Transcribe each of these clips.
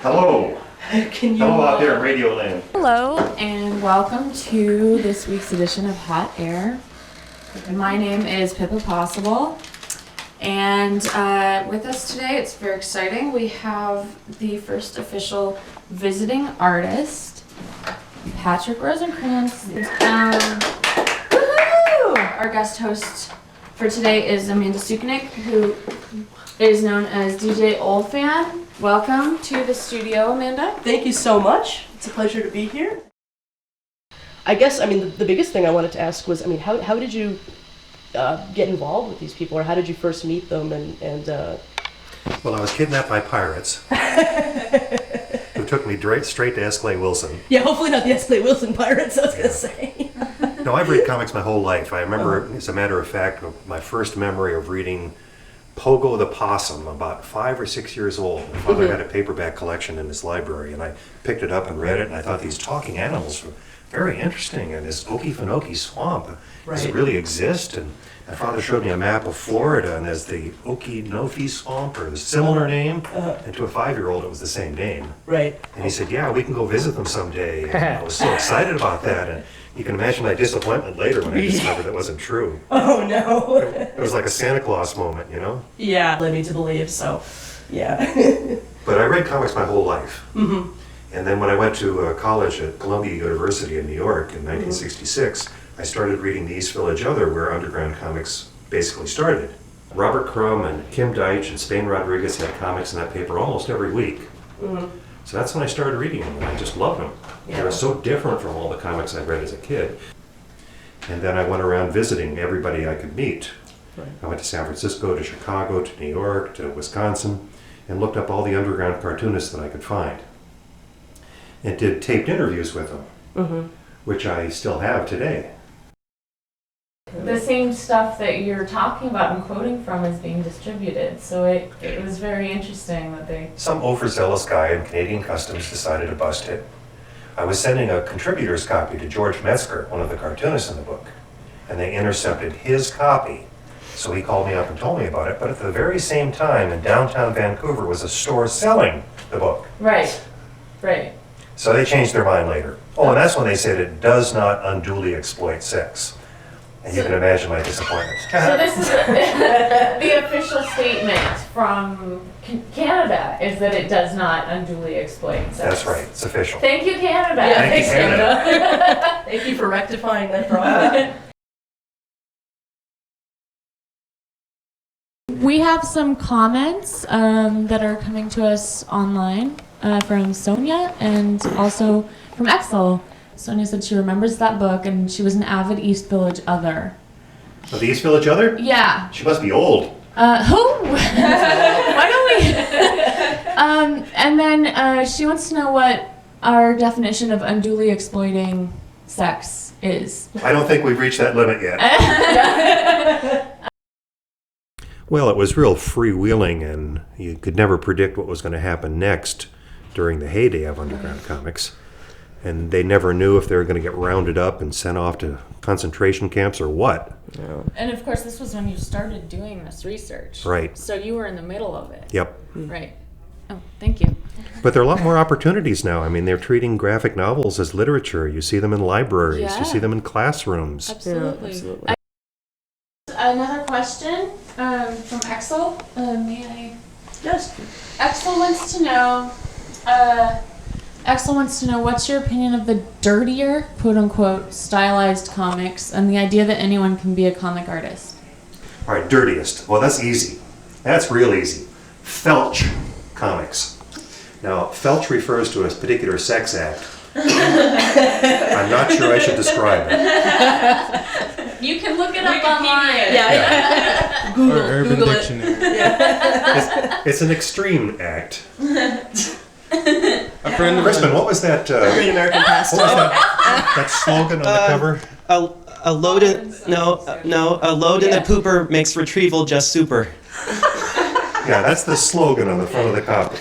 Hello. Hello out there in Radio Land. Hello, and welcome to this week's edition of Hot Air. My name is Pippa Possible, and with us today, it's very exciting. We have the first official visiting artist, Patrick Rosenkranz. Woohoo! Our guest host for today is Amanda Sukenick, who is known as DJ Oldphan. Welcome to the studio, Amanda. Thank you so much. It's a pleasure to be here. I guess, the biggest thing I wanted to ask was, how did you get involved with these people, or how did you first meet them? Well, I was kidnapped by pirates who took me straight to Escalade Wilson. Yeah, hopefully not the Escalade Wilson pirates, I was going to say. No, I've read comics my whole life. I remember, as a matter of fact, my first memory of reading Pogo the Possum, about 5 or 6 years old. My father had a paperback collection in his library, and I picked it up and read it, and I thought these talking animals were very interesting. And this Okefenokee swamp, does it really exist? And my father showed me a map of Florida, and there's the Okefenokee swamp, or the similar name, and to a 5-year-old it was the same name. Right. And he said, yeah, we can go visit them someday. And I was so excited about that, and you can imagine my disappointment later when I discovered that wasn't true. Oh, no. It was like a Santa Claus moment, you know? Yeah, led me to believe, so, yeah. But I read comics my whole life. Mm-hmm. And then when I went to college at Columbia University in New York in 1966, I started reading the East Village Other, where underground comics basically started. Robert Crumb and Kim Deitch and Spain Rodriguez had comics in that paper almost every week. Mm-hmm. So that's when I started reading them, and I just loved them. Yeah. They were so different from all the comics I read as a kid. And then I went around visiting everybody I could meet. Right. I went to San Francisco, to Chicago, to New York, to Wisconsin, and looked up all the underground cartoonists that I could find. And did taped interviews with them, which I still have today. The same stuff that you're talking about and quoting from is being distributed, so it was very interesting that they... Some overzealous guy in Canadian Customs decided to bust it. I was sending a contributor's copy to George Metzger, one of the cartoonists in the book, and they intercepted his copy. So he called me up and told me about it, but at the very same time in downtown Vancouver was a store selling the book. Right. So they changed their mind later. Oh, and that's when they said it does not unduly exploit sex. And you can imagine my disappointment. So this is the official statement from Canada, is that it does not unduly exploit sex. That's right, it's official. Thank you, Canada. Yeah, Thank you, Canada. Thank you for rectifying that problem. We have some comments that are coming to us online from Sonia and also from Excel. Sonia said she remembers that book and she was an avid East Village Other. Oh, the East Village Other? Yeah. She must be old. Who? Why don't we? And then she wants to know what our definition of unduly exploiting sex is. I don't think we've reached that limit yet. Well, it was real freewheeling, and you could never predict what was going to happen next during the heyday of underground comics. And they never knew if they were going to get rounded up and sent off to concentration camps or what. Yeah. And of course, this was when you started doing this research. Right. So you were in the middle of it. Yep. Right. Oh, thank you. But there are a lot more opportunities now. I mean, they're treating graphic novels as literature. You see them in libraries. Yeah. You see them in classrooms. Absolutely. Yeah, absolutely. Another question from Excel. May I? Yes. Excel wants to know what's your opinion of the dirtier, quote-unquote, stylized comics and the idea that anyone can be a comic artist? All right, dirtiest. Well, that's easy. That's real easy. Felch comics. Now, Felch refers to a particular sex act. I'm not sure I should describe it. You can look it up online. Yeah. Or Urban Google Dictionary. It's an extreme act. A friend of Crispin, what was that? Great American pastime. That slogan on the cover? A load in the pooper makes retrieval just super. Yeah, that's the slogan on the front of the cover.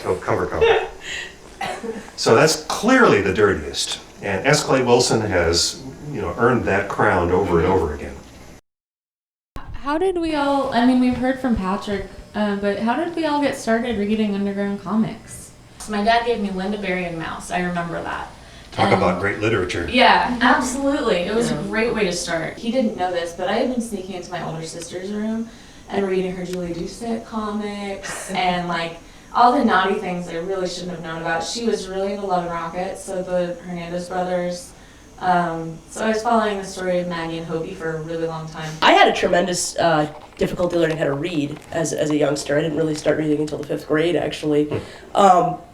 So that's clearly the dirtiest. And Escalade Wilson has, earned that crown over and over again. How did we all, we've heard from Patrick, but how did we all get started reading underground comics? Mouse. My dad gave me Linda Berry and Mouse. I remember that. Talk And- about great literature. Yeah, absolutely. It was a great way to start. He didn't know this, but I had been sneaking into my older sister's room and reading her Julie Doucet comics and like all the naughty things I really shouldn't have known about. She was really into Love and Rockets, so the Hernandez brothers. So I was following the story of Maggie and Hobie for a really long time. I had a tremendous difficulty learning how to read as a youngster. I didn't really start reading until the 5th grade, actually.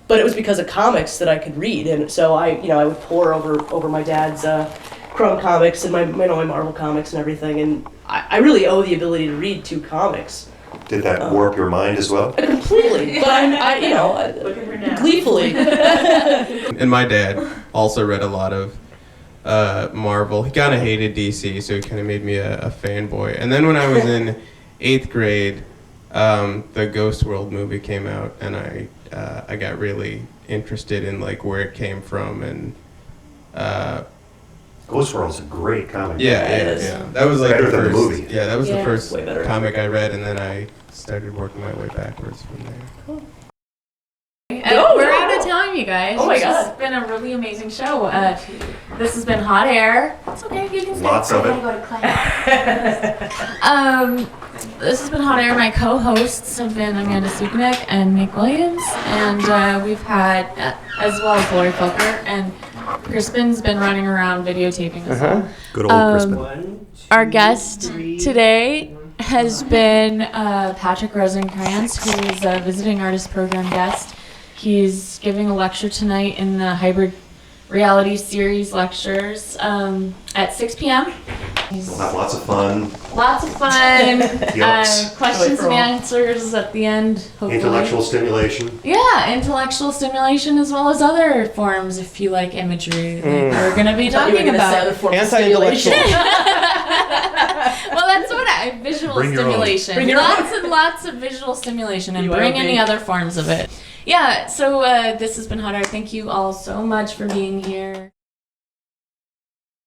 But it was because of comics that I could read, and so I would pore over my dad's Crumb comics and my Marvel comics and everything, and I really owe the ability to read to comics. Did that warp your mind as well? Completely, but gleefully. And my dad also read a lot of Marvel. He kind of hated DC, so he kind of made me a fanboy. And then when I was in 8th grade, the Ghost World movie came out, and I got really interested in like where it came from, and Ghost World's a great comic. yeah. That was like Better the than the first. movie. Yeah, that was Yeah. the first Way better. comic I read, and then I started working my way backwards from there. We're out of time, you guys. Oh my It's God. just been a really amazing show. This has been Hot Air. It's okay, you can stay. Lots of it. This has been Hot Air. My co-hosts have been Amanda Suknick and Nick Williams, and we've had, as well as Lori Fulker, and Crispin's been running around videotaping us all. Good old Crispin. Our guest today has been Patrick Rosenkranz, who is a visiting artist program guest. He's giving a lecture tonight in the hybrid reality series lectures at 6 p.m. We'll have lots of fun. Lots of fun. Yucks. Questions Joy for and all. answers at the end, hopefully. Intellectual stimulation. Yeah, intellectual stimulation as well as other forms if you like imagery like we're going to be talking about. Anti-intellectual. Well, that's what visual Bring your own. stimulation. Bring your Lots and lots of visual stimulation, and bring BYOB. any other forms of it. Yeah, so this has been Hot Air. Thank you all so much for being here.